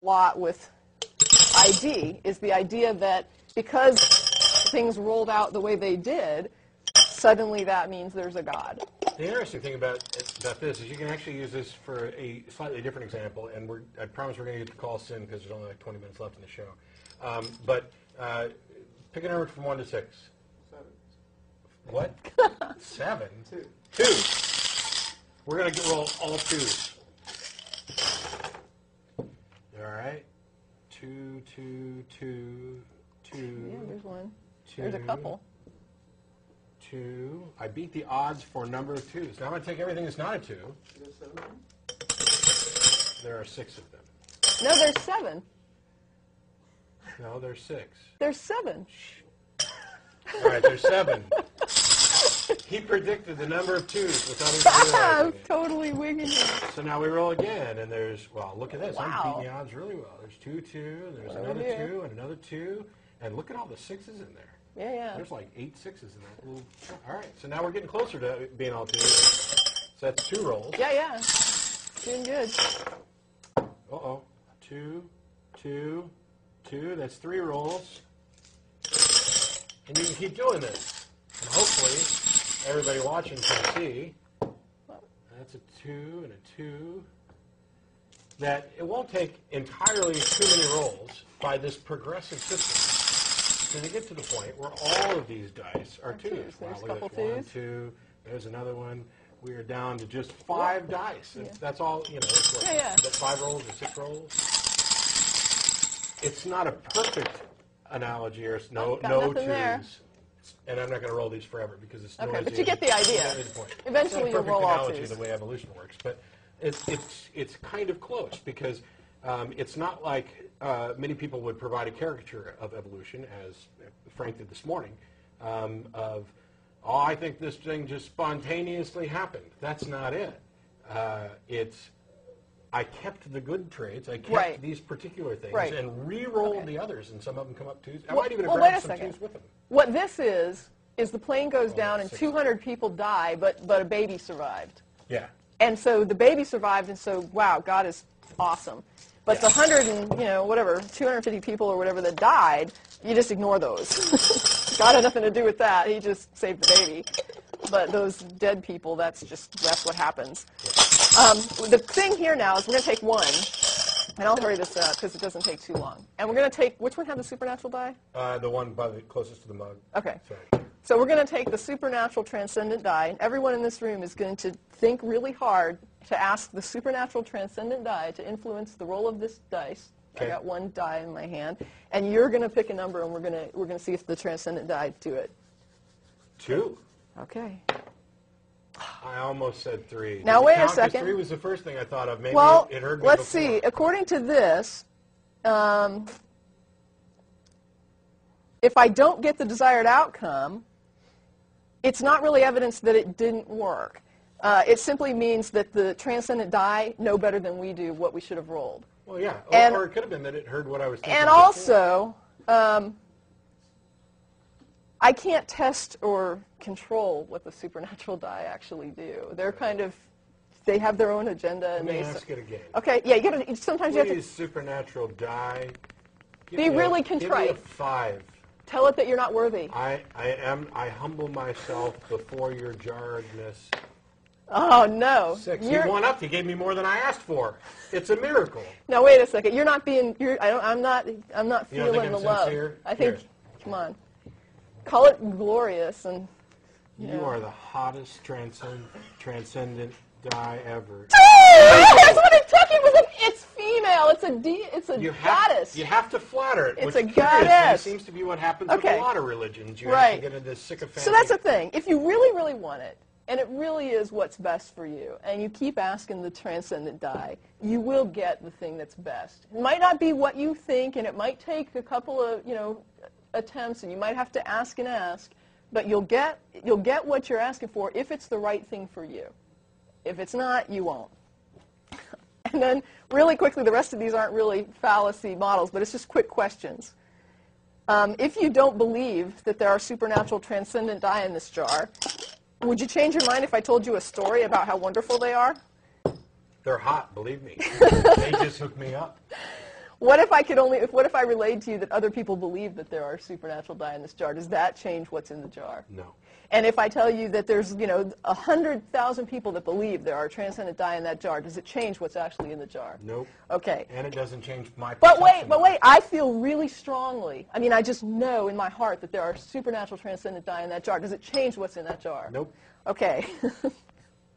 lot with ID, is the idea that because things rolled out the way they did, suddenly that means there's a God. The interesting thing about this is you can actually use this for a slightly different example, and I promise we're going to get the call soon because there's only like 20 minutes left in the show. But pick a number from 1 to 6. 7. What? 7? 2. 2. We're going to roll all 2s. All right. 2, 2, 2, 2. Yeah, there's one. 2, There's a couple. 2. I beat the odds for a number of 2s. Now I'm going to take everything that's not a 2. There's 7. There are 6 of them. No, there's 7. No, there's 6. There's 7. All right, there's 7. He predicted the number of 2s without even I'm realizing it. totally winging it. So now we roll again, and there's, well, look at this. Wow. I'm beating the odds really well. There's 2, 2, there's Over another here. 2, and another 2, and look at all the 6s in there. Yeah, yeah. There's like 8 6s in that little. All right, so now we're getting closer to being all 2s. So that's 2 rolls. Yeah, yeah. Doing good. Uh-oh. 2, 2, 2. That's 3 rolls. And you can keep doing this. And hopefully, everybody watching can see. That's a 2 and a 2. That it won't take entirely too many rolls by this progressive system to get to the point where all of these dice are 2s. There's Wow, a look couple at this. 1, 2s. 2. There's another one. We are down to just 5 dice. Yeah. That's all, you know, that's what, Yeah, yeah. that's 5 rolls or 6 rolls. It's not a perfect analogy or no Got 2s. nothing there. And I'm not going to roll these forever because it's Okay, noisy. but you get the idea. That is the point. Eventually it's not a you'll roll all perfect analogy 2s. the way evolution works, but it's kind of close because it's not like many people would provide a caricature of evolution, as Frank did this morning, of, oh, I think this thing just spontaneously happened. That's not it. I kept the good traits. I kept these particular things and re-rolled the others, and some of them come up 2s. I might even have grabbed some 2s with them. What this is the plane goes down and 200 people die, but a baby survived. Yeah. And so the baby survived, and so, wow, God is awesome. But the 100 and, 250 people or whatever that died, you just ignore those. God had nothing to do with that. He just saved the baby. But those dead people, that's what happens. The thing here now is we're going to take 1, and I'll hurry this up because it doesn't take too long. And we're going to take, which one had the supernatural die? The one by the closest to the mug. Okay. Sorry. So we're going to take the supernatural transcendent die, and everyone in this room is going to think really hard to ask the supernatural transcendent die to influence the roll of this dice. Okay. I got 1 die in my hand, and you're going to pick a number, and we're going to see if the transcendent die do it. 2. Okay. I almost said 3. Now, Does it wait a count? 'Cause second. 3 was the first thing I thought of. Maybe Well, it heard me let's before. see. According to this, if I don't get the desired outcome, it's not really evidence that it didn't work. It simply means that the transcendent die know better than we do what we should have rolled. Well, yeah. And- or it could have been that it heard what I was thinking. And before. also, I can't test or control what the supernatural die actually do. They're kind of, they have their own agenda. Let And me they ask it again. Okay, yeah, you gotta, sometimes you have Please, supernatural die. Give Be me really Give me a contrite. 5. to tell it that you're not worthy. I humble myself before your jarredness. Oh, no. 6. You're, He won up. He gave me more than I asked for. It's a miracle. now, wait a second. You're not being, I'm not You don't feeling think the I'm love. sincere? I think, Here. come on. Call it glorious and, You are the hottest transcendent die ever. That's what it took. It was it's female. It's a goddess. You have to flatter it. It's which a curiously goddess. seems to be what happens Okay. with a lot of religions. You Right. have to get into sycophantic. So that's the thing. If you really, really want it, and it really is what's best for you, and you keep asking the transcendent die, you will get the thing that's best. It might not be what you think, and it might take a couple of attempts, and you might have to ask and ask, but you'll get what you're asking for if it's the right thing for you. If it's not, you won't. And then, really quickly, the rest of these aren't really fallacy models, but it's just quick questions. If you don't believe that there are supernatural transcendent die in this jar, would you change your mind if I told you a story about how wonderful they are? They're hot, believe me. They just hooked me up. What if I relayed to you that other people believe that there are supernatural dye in this jar? Does that change what's in the jar? No. And if I tell you that there's, 100,000 people that believe there are transcendent dye in that jar, does it change what's actually in the jar? Nope. Okay. And it doesn't change my But perception. wait, I feel really strongly, I just know in my heart that there are supernatural transcendent dye in that jar. Does it change what's in that jar? Nope. Okay.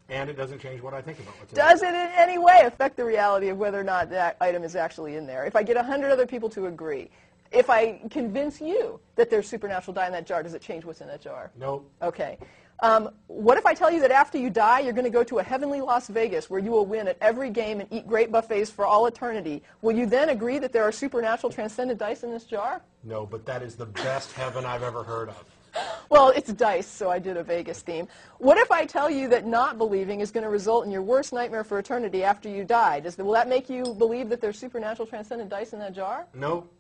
And it doesn't change what I think about what's in Does it in any way affect the reality of whether or not that item is actually in there? If I get 100 other people to agree, if I convince you that there's supernatural dye in that jar, does it change what's in that jar? Nope. Okay. What if I tell you that after you die, you're going to go to a heavenly Las Vegas where you will win at every game and eat great buffets for all eternity? Will you then agree that there are supernatural transcendent dice in this jar? No, but that is the best heaven I've ever heard of. Well, it's dice, so I did a Vegas theme. What if I tell you that not believing is going to result in your worst nightmare for eternity after you die? Will that make you believe that there's supernatural transcendent dice in that jar? Nope.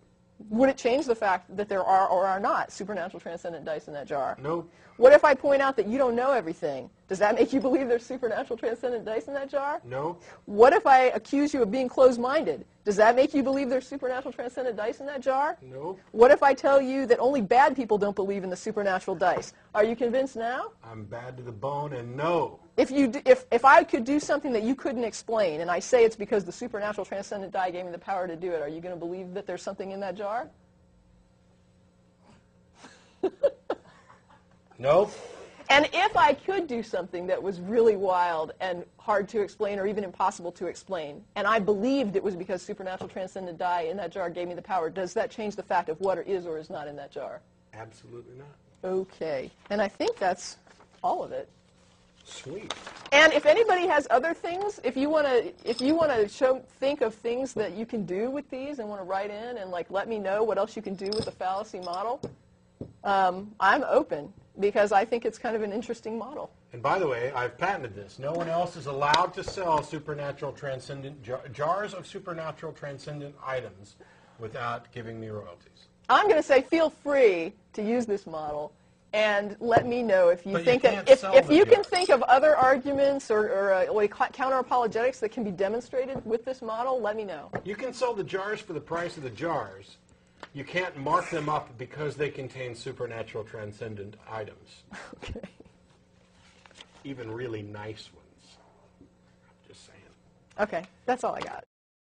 Would it change the fact that there are or are not supernatural transcendent dice in that jar? Nope. What if I point out that you don't know everything? Does that make you believe there's supernatural transcendent dice in that jar? No. What if I accuse you of being closed-minded? Does that make you believe there's supernatural transcendent dice in that jar? No. What if I tell you that only bad people don't believe in the supernatural dice? Are you convinced now? I'm bad to the bone, and no. If I could do something that you couldn't explain, and I say it's because the supernatural transcendent die gave me the power to do it, are you going to believe that there's something in that jar? Nope. And if I could do something that was really wild and hard to explain or even impossible to explain, and I believed it was because supernatural transcendent die in that jar gave me the power, does that change the fact of what is or is not in that jar? Absolutely not. Okay. And I think that's all of it. Sweet. And if anybody has other things, if you want to think of things that you can do with these and want to write in and let me know what else you can do with the fallacy model, I'm open because I think it's kind of an interesting model. And by the way, I've patented this. No one else is allowed to sell supernatural transcendent jars of supernatural transcendent items without giving me royalties. I'm going to say feel free to use this model and let me know if you But think you that can't sell if the you can jars. think of other arguments or counter apologetics that can be demonstrated with this model. Let me know. You can sell the jars for the price of the jars. You can't mark them up because they contain supernatural transcendent items. Okay. Even really nice ones. I'm just saying. Okay, that's all I got.